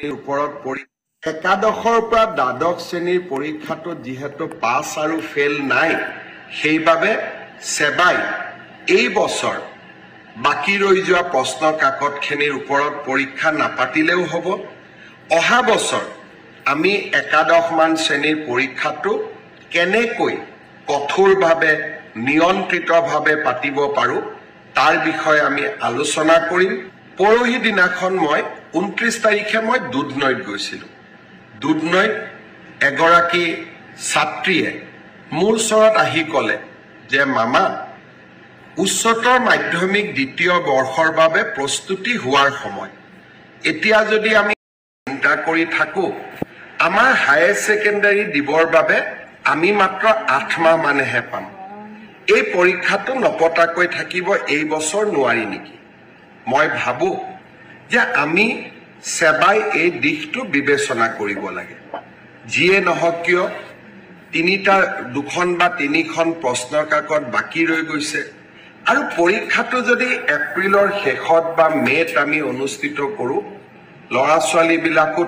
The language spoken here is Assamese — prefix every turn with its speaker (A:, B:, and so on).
A: ওপৰত একাদশৰ পৰা দ্বাদশ শ্ৰেণীৰ পৰীক্ষাটো যিহেতু পাছ আৰু ফেল নাই, সেইবাবে সেবাই এই বছৰ বাকী ৰৈ যোৱা প্ৰশ্ন কাকতখিনিৰ ওপৰত পৰীক্ষা নাপাতিলেও হ'ব। অহা বছৰ আমি একাদশমান শ্ৰেণীৰ পৰীক্ষাটো কেনেকৈ কঠোৰভাৱে নিয়ন্ত্ৰিতভাৱে পাতিব পাৰোঁ তাৰ বিষয়ে আমি আলোচনা কৰিম। পৰহি দিনাখন মই 29 তাৰিখে মই দুধনৈত গৈছিলোঁ। দুধনৈত এগৰাকী ছাত্ৰীয়ে মোৰ ওচৰত আহি ক'লে যে মামা, উচ্চতৰ মাধ্যমিক দ্বিতীয় বৰ্ষৰ বাবে প্ৰস্তুতি হোৱাৰ সময়, এতিয়া যদি আমি চিন্তা কৰি থাকোঁ, আমাৰ হায়াৰ ছেকেণ্ডাৰী দিবৰ বাবে আমি মাত্ৰ 8 মাহ মানেহে পাম। এই পৰীক্ষাটো নপতাকৈ থাকিব এই বছৰ নোৱাৰি নেকি? মই ভাবোঁ যে আমি সেবাই এই দিশটো বিবেচনা কৰিব লাগে। যিয়ে নহওক কিয় 2খন বা 3খন প্ৰশ্ন কাকত বাকী ৰৈ গৈছে আৰু পৰীক্ষাটো যদি এপ্ৰিলৰ শেষত বা মে'ত আমি অনুষ্ঠিত কৰোঁ, ল'ৰা ছোৱালীবিলাকো